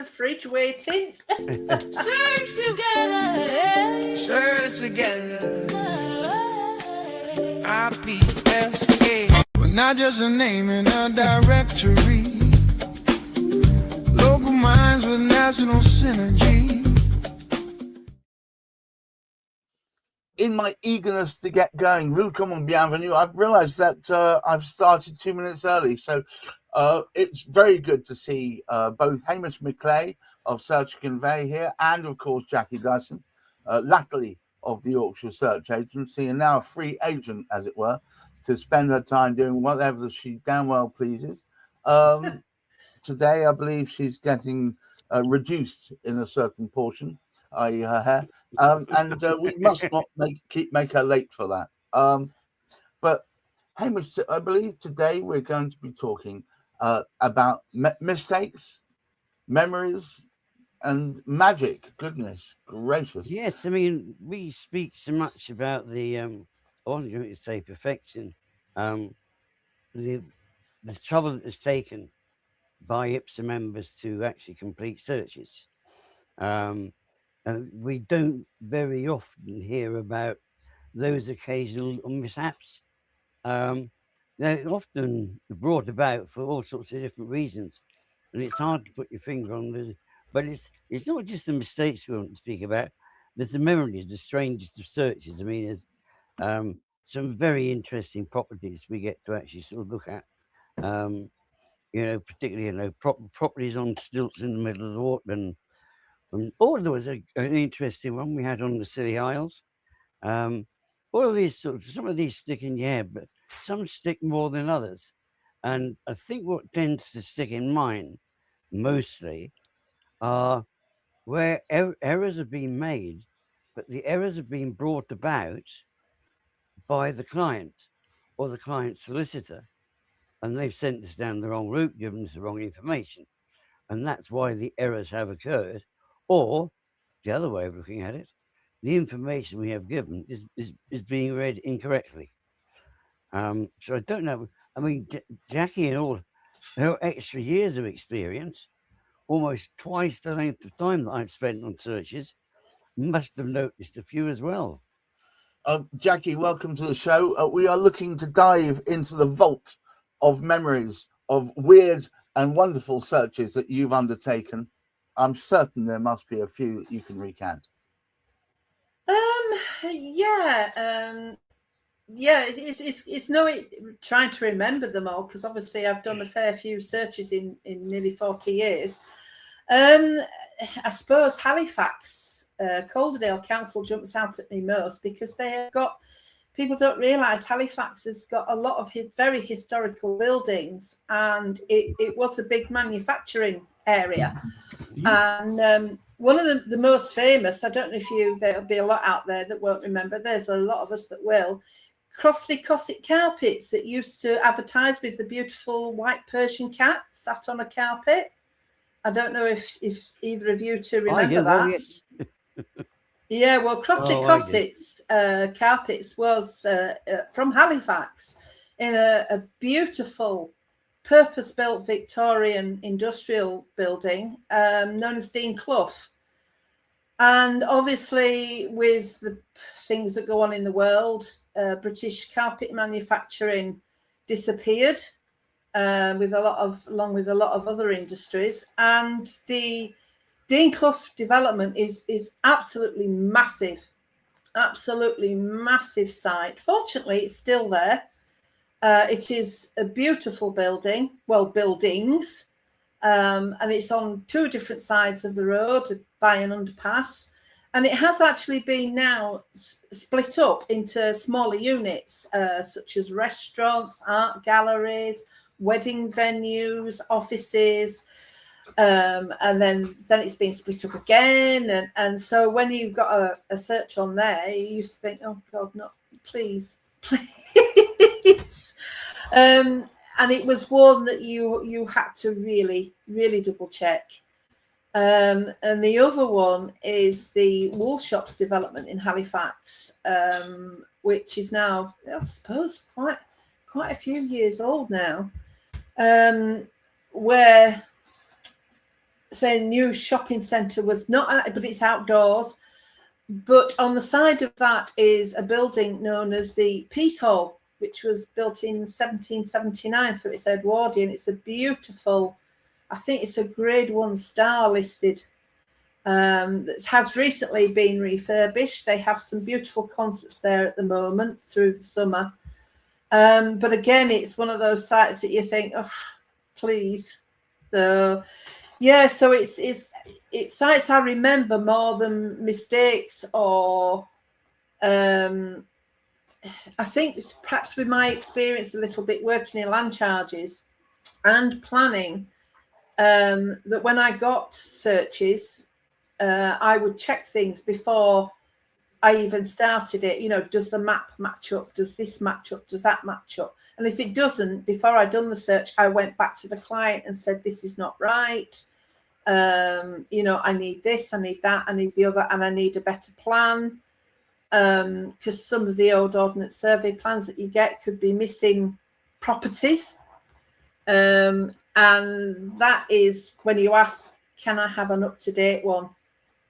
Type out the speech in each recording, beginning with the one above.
Fridge waiting. Search together. IPSA. We're not just a name in a directory. Local minds with national synergy. In my eagerness to get going, welcome and bienvenue. I've realised that I've started 2 minutes early, so it's very good to see both Hamish McLay of Search Convey here, and of course Jackie Dyson, latterly of the Yorkshire Search Agency, and now a free agent, as it were, to spend her time doing whatever she damn well pleases. Today, I believe she's getting reduced in a certain portion, i.e. her hair. And we must not make her late for that. But Hamish, I believe today we're going to be talking about mistakes, memories, and magic. Goodness gracious! Yes, I mean we speak so much about the. I wasn't going to say perfection. The trouble that is taken by IPSA members to actually complete searches. And we don't very often hear about those occasional mishaps. They're often brought about for all sorts of different reasons, and it's hard to put your finger on this. But it's not just the mistakes we want to speak about. There's the memories, the strangest of searches. I mean, there's some very interesting properties we get to actually sort of look at. Particularly, properties on stilts in the middle of the water. There was an interesting one we had on the Scilly Isles. All of these some of these stick in your head, but some stick more than others. And I think what tends to stick in mine mostly are where errors have been made, but the errors have been brought about by the client or the client solicitor, and they've sent us down the wrong route, given us the wrong information. And that's why the errors have occurred. Or the other way of looking at it, the information we have given is being read incorrectly. So I don't know. I mean, Jackie and all her extra years of experience, almost twice the length of time that I've spent on searches, must have noticed a few as well. Jackie, welcome to the show. We are looking to dive into the vault of memories of weird and wonderful searches that you've undertaken. I'm certain there must be a few that you can recount. It's no trying to remember them all, because obviously I've done a fair few searches in nearly 40 years. I suppose Halifax, Calderdale Council jumps out at me most, because they have got, people don't realise Halifax has got a lot of very historical buildings, and it was a big manufacturing area. And one of the most famous, I don't know if there'll be a lot out there that won't remember, there's a lot of us that will, Crossley Cosset carpets that used to advertise with the beautiful white Persian cat sat on a carpet. I don't know if either of you two remember that. Oh, yes. Yeah, well, Crossley Cossets carpets was from Halifax, in a beautiful purpose-built Victorian industrial building known as Dean Clough. And obviously, with the things that go on in the world, British carpet manufacturing disappeared, along with a lot of other industries. And the Dean Clough development is absolutely massive site. Fortunately, it's still there. It is a beautiful building, buildings, and it's on two different sides of the road by an underpass. And it has actually been now split up into smaller units, such as restaurants, art galleries, wedding venues, offices. And then it's been split up again. And so when you've got a search on there, you used to think, oh God, no, please. And it was one that you had to really, really double check. And the other one is the Woolshops development in Halifax, which is now, I suppose, quite a few years old now, where say, new shopping centre was not, but it's outdoors. But on the side of that is a building known as the Peace Hall, which was built in 1779. So it's Edwardian. It's a beautiful, I think it's a grade 1 star listed. That has recently been refurbished. They have some beautiful concerts there at the moment through the summer. But again, it's one of those sites that you think, oh, please. So yeah, so it's sites I remember more than mistakes, or I think perhaps with my experience a little bit working in land charges and planning, that when I got searches, I would check things before I even started it. You know, does the map match up? Does this match up? Does that match up? And if it doesn't, before I'd done the search, I went back to the client and said, this is not right. You know, I need this, I need that, I need the other, and I need a better plan. Because some of the old ordnance survey plans that you get could be missing properties. And that is when you ask, can I have an up-to-date one?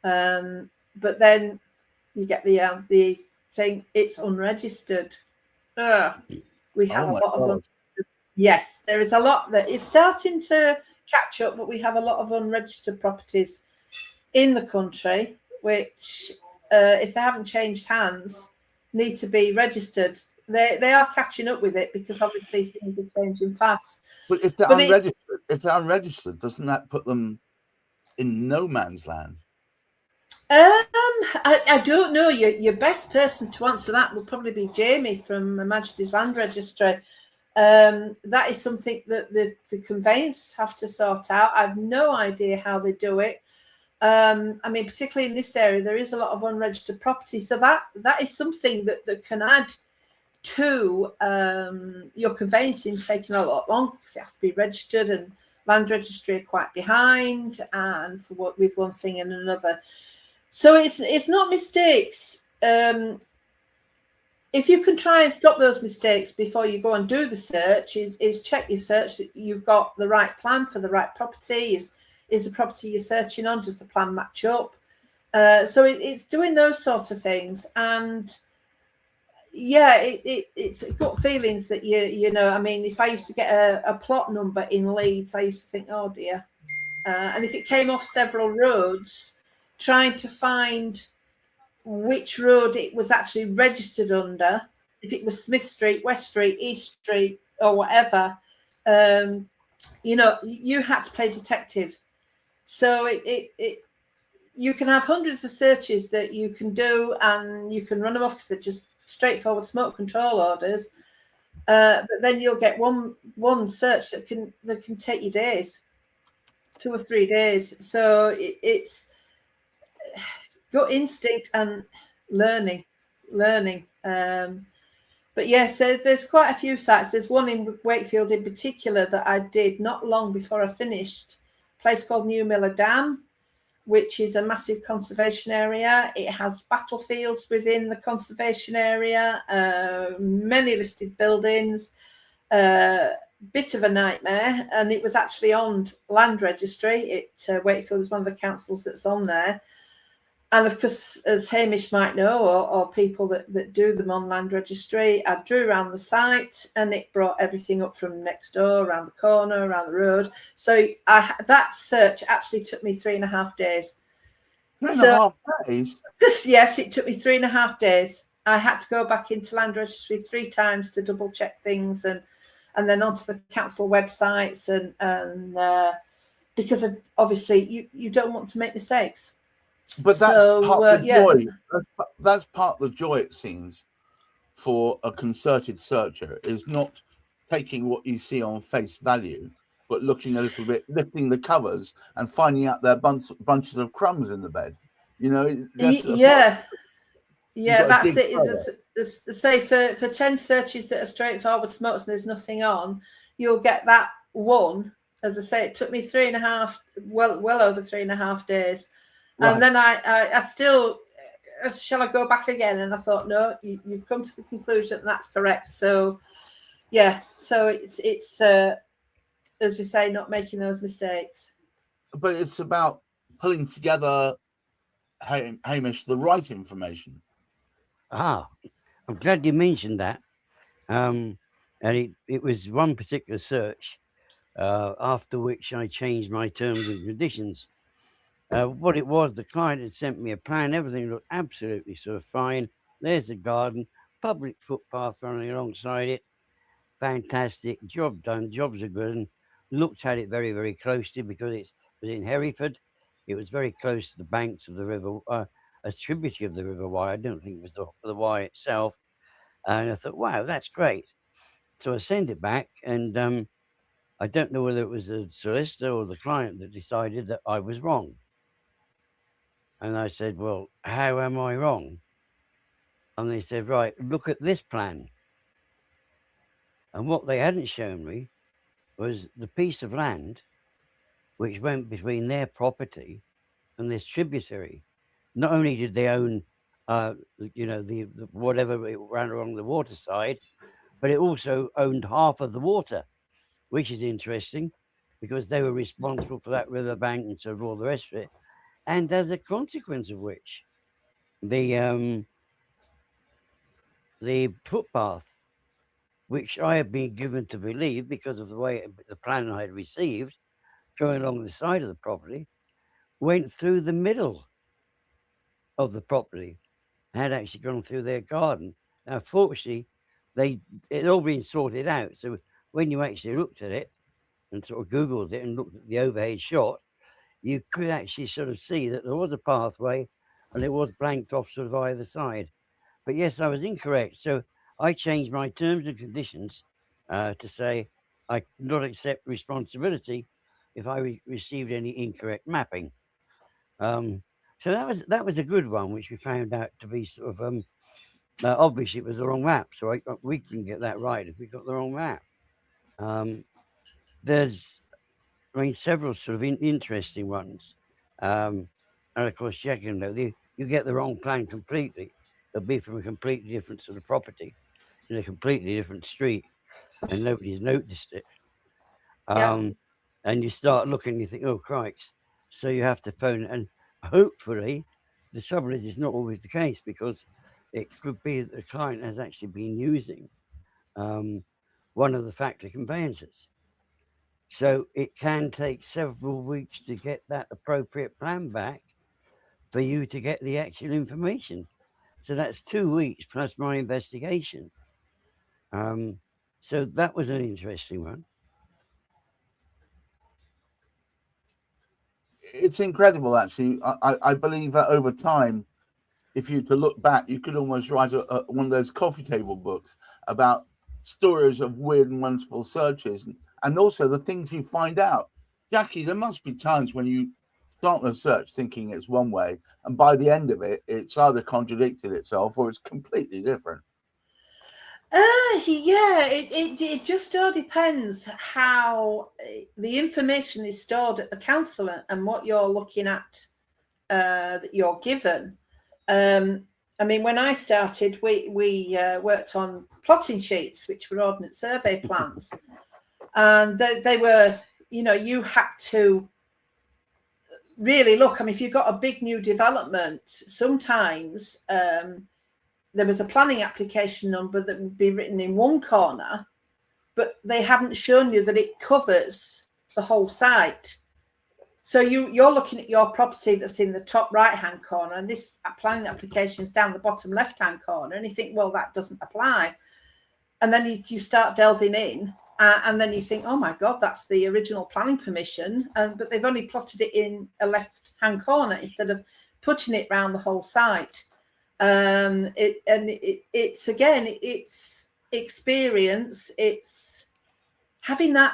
But then you get the thing, it's unregistered. We have a lot of yes, there is a lot that is starting to catch up, but we have a lot of unregistered properties in the country, which if they haven't changed hands, need to be registered. They are catching up with it because obviously things are changing fast. But if they're unregistered, doesn't that put them in no man's land? I don't know. Your best person to answer that will probably be Jamie from Her Majesty's Land Registry. That is something that the conveyancers have to sort out. I have no idea how they do it. I mean, particularly in this area, there is a lot of unregistered property. So that is something that can add to your conveyancing taking a lot longer because it has to be registered, and land registry are quite behind, and for what with one thing and another. So it's not mistakes. If you can try and stop those mistakes before you go and do the search, is check your search that you've got the right plan for the right property. Is the property you're searching on, does the plan match up? So it's doing those sorts of things. And yeah, it's gut feelings that you know. I mean, if I used to get a plot number in Leeds, I used to think, oh dear. And if it came off several roads, trying to find which road it was actually registered under, if it was Smith Street, West Street, East Street, or whatever, you know, you had to play detective. So you can have hundreds of searches that you can do, and you can run them off because they're just straightforward smoke control orders. But then you'll get one search that can take you days, 2 or 3 days. So it's gut instinct and learning. But yes, there's quite a few sites. There's one in Wakefield in particular that I did not long before I finished, a place called New Miller Dam, which is a massive conservation area. It has battlefields within the conservation area, many listed buildings, bit of a nightmare. And it was actually on land registry. Wakefield is one of the councils that's on there. And of course, as Hamish might know, or people that do them on land registry, I drew around the site and it brought everything up from next door, around the corner, around the road. So that search actually took me 3.5 days. 3.5 days? Yes, it took me 3.5 days. I had to go back into land registry 3 times to double check things, and then onto the council websites, and because obviously you don't want to make mistakes. But that's part of the joy. That's part of the joy, it seems, for a concerted searcher, is not taking what you see on face value, but looking a little bit, lifting the covers and finding out there are bunches of crumbs in the bed. You know, that's that's it. Say for 10 searches that are straightforward smokes and there's nothing on, you'll get that one. As I say, it took me 3.5, well over 3.5 days. Right. And then I still, shall I go back again? And I thought, no, you've come to the conclusion that that's correct. So, yeah, so it's as you say, not making those mistakes. but it's about pulling together, Hamish, the right information. I'm glad you mentioned that. And it was one particular search after which I changed my terms and conditions. What it was, the client had sent me a plan. Everything looked absolutely sort of fine. There's the garden, public footpath running alongside it. Fantastic. Job done. Jobs are good. And looked at it very, very closely because it was in Hereford. It was very close to the banks of the river, a tributary of the River Wye. I don't think it was the Wye itself. And I thought, wow, that's great. So I sent it back, and I don't know whether it was the solicitor or the client that decided that I was wrong. And I said, well, how am I wrong? And they said, right, look at this plan. And what they hadn't shown me was the piece of land which went between their property and this tributary. Not only did they own, the whatever it ran along the waterside, but it also owned half of the water, which is interesting because they were responsible for that riverbank and sort of all the rest of it. And as a consequence of which, the footpath, which I had been given to believe because of the way the plan I had received, going along the side of the property, went through the middle of the property, had actually gone through their garden. Now, fortunately, it had all been sorted out. So when you actually looked at it and sort of Googled it and looked at the overhead shot, you could actually sort of see that there was a pathway and it was blanked off sort of either side. But yes, I was incorrect. So I changed my terms and conditions to say I could not accept responsibility if I received any incorrect mapping. So that was a good one, which we found out to be sort of obviously it was the wrong map. So we can get that right if we got the wrong map. There's, several sort of interesting ones. And of course, Jackie, you get the wrong plan completely. It'll be from a completely different sort of property in a completely different street, and nobody's noticed it. And you start looking, you think, oh, crikes. So you have to phone, and hopefully, the trouble is, it's not always the case because it could be that the client has actually been using one of the factory conveyances. So it can take several weeks to get that appropriate plan back for you to get the actual information. So that's 2 weeks plus my investigation. So that was an interesting one. It's incredible, actually. I believe that over time, if you to look back, you could almost write one of those coffee table books about stories of weird and wonderful searches, and also the things you find out. Jackie, there must be times when you start a search thinking it's one way, and by the end of it, it's either contradicted itself or it's completely different. Yeah, it just all depends how the information is stored at the council and what you're looking at that you're given. I mean, when I started, we worked on plotting sheets, which were ordnance survey plans, and they were, you had to really look. I mean, if you've got a big new development, sometimes there was a planning application number that would be written in one corner, but they haven't shown you that it covers the whole site. So you're looking at your property that's in the top right-hand corner, and this planning application is down the bottom left-hand corner, and you think, well, that doesn't apply. And then you start delving in, and then you think, oh my God, that's the original planning permission, but they've only plotted it in a left-hand corner instead of putting it around the whole site. It's experience. It's having that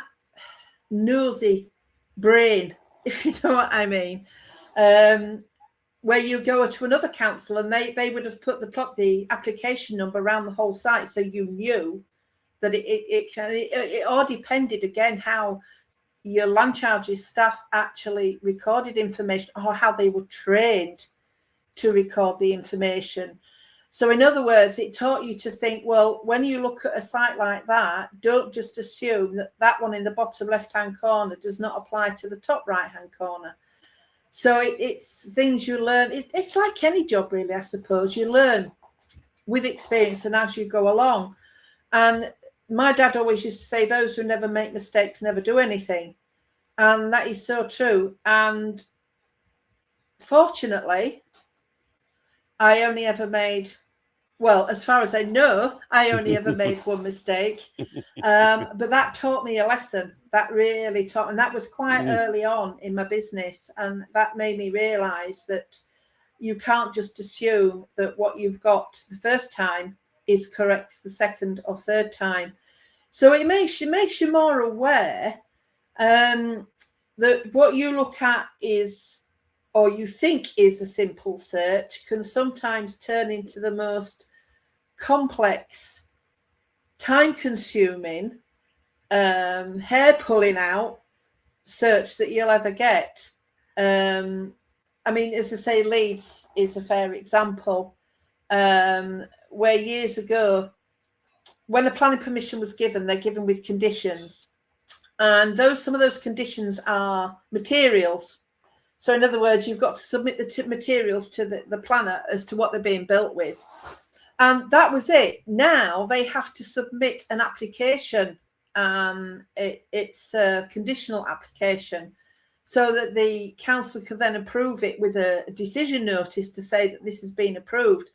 nosy brain, if you know what I mean, where you go to another council and they would have put the application number around the whole site, so you knew that it all depended again how your land charges staff actually recorded information or how they were trained to record the information. So in other words, it taught you to think, well, when you look at a site like that, don't just assume that that one in the bottom left-hand corner does not apply to the top right-hand corner. So it's things you learn. It's like any job, really, I suppose. You learn with experience and as you go along. And my dad always used to say, those who never make mistakes never do anything. And that is so true. And fortunately, I only ever made, well, as far as I know, I only ever made one mistake. But that taught me a lesson. That really taught, and that was quite early on in my business. And that made me realize that you can't just assume that what you've got the first time is correct the second or third time. So it makes you more aware that what you look at is, or you think is, a simple search can sometimes turn into the most complex, time-consuming, hair-pulling out search that you'll ever get. I mean, as I say, Leeds is a fair example, where years ago, when a planning permission was given, they're given with conditions. And some of those conditions are materials. So in other words, you've got to submit the materials to the planner as to what they're being built with. And that was it. Now they have to submit an application. It's a conditional application, so that the council can then approve it with a decision notice to say that this has been approved.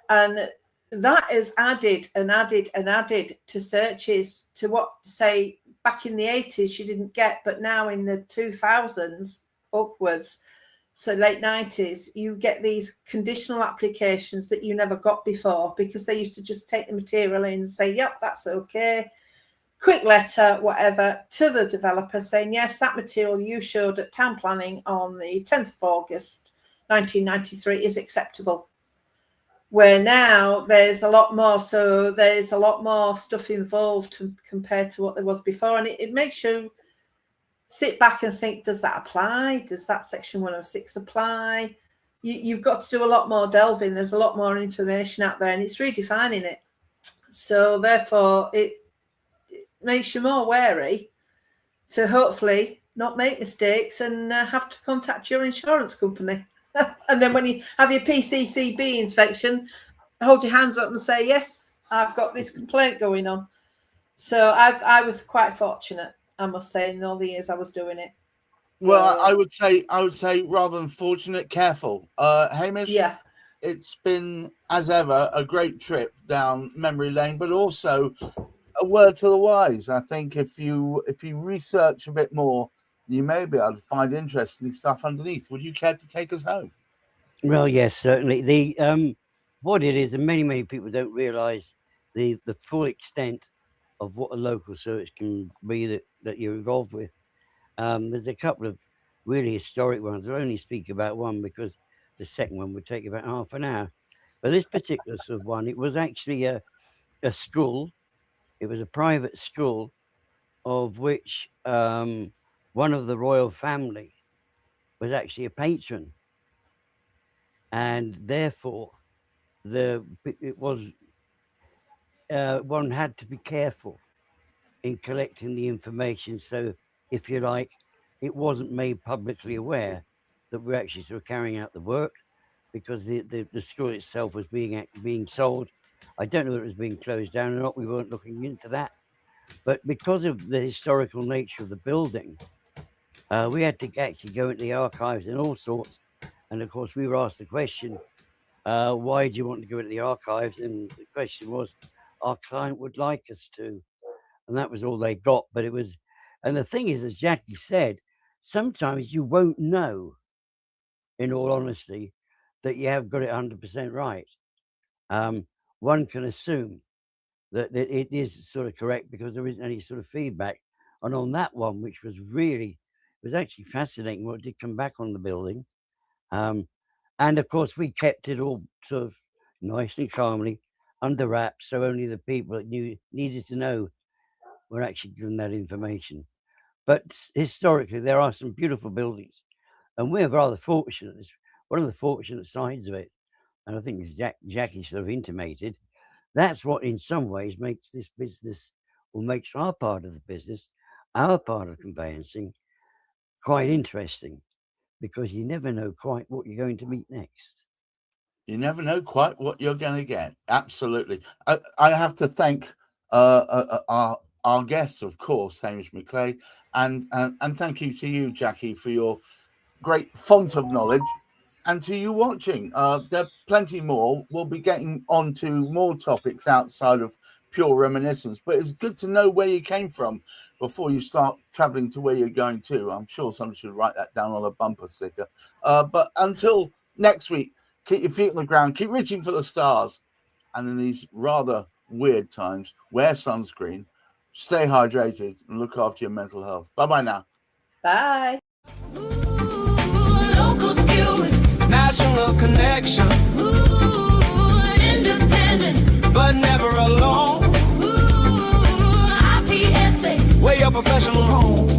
And that has added and added and added to searches, to what, say, back in the 80s you didn't get, but now in the 2000s upwards, so late 90s, you get these conditional applications that you never got before, because they used to just take the material in and say, yep, that's okay. Quick letter, whatever, to the developer saying, yes, that material you showed at town planning on the 10th of August 1993 is acceptable. Where now there's a lot more, so there's a lot more stuff involved compared to what there was before. And it makes you sit back and think, does that apply? Does that section 106 apply? You've got to do a lot more delving. There's a lot more information out there, and it's redefining it. So therefore, it makes you more wary to hopefully not make mistakes and have to contact your insurance company. And then when you have your PCCB inspection, hold your hands up and say, yes, I've got this complaint going on. So I was quite fortunate, I must say, in all the years I was doing it. Well, I would say rather than fortunate, careful. Hamish, yeah, it's been, as ever, a great trip down memory lane, but also a word to the wise. I think if you research a bit more, you may be able to find interesting stuff underneath. Would you care to take us home? Well, yes, certainly. The what it is, and many people don't realise the full extent of what a local search can be that you're involved with. There's a couple of really historic ones. I'll only speak about one because the second one would take about half an hour. But this particular sort of one, it was actually a school. It was a private school, of which one of the royal family was actually a patron, and therefore one had to be careful in collecting the information. So, if you like, it wasn't made publicly aware that we're actually sort of carrying out the work, because the school itself was being sold. I don't know whether it was being closed down or not. We weren't looking into that. But because of the historical nature of the building, we had to actually go into the archives and all sorts. And of course, we were asked the question, why do you want to go into the archives? And the question was, our client would like us to. And that was all they got. But it was, and the thing is, as Jackie said, sometimes you won't know, in all honesty, that you have got it 100% right. One can assume that it is sort of correct because there isn't any sort of feedback. And on that one, which was really, it was actually fascinating what did come back on the building. And of course, we kept it all sort of nice and calmly under wraps, so only the people that needed to know were actually given that information. But historically, there are some beautiful buildings, and we're rather fortunate. It's one of the fortunate sides of it and I think as Jackie sort of intimated, that's what in some ways makes this business, or makes our part of the business, our part of conveyancing, quite interesting, because you never know quite what you're going to meet next. You never know quite what you're going to get. Absolutely. I have to thank our guests, of course, Hamish McLay, and thank you to you, Jackie, for your great font of knowledge, and to you watching. There are plenty more. We'll be getting on to more topics outside of pure reminiscence, but it's good to know where you came from before you start traveling to where you're going to. I'm sure someone should write that down on a bumper sticker. But until next week, keep your feet on the ground, keep reaching for the stars, and in these rather weird times, wear sunscreen, stay hydrated, and look after your mental health. Bye-bye now. Bye. Local skill, National connection, independent, but never alone. IPSA. Where your professional home.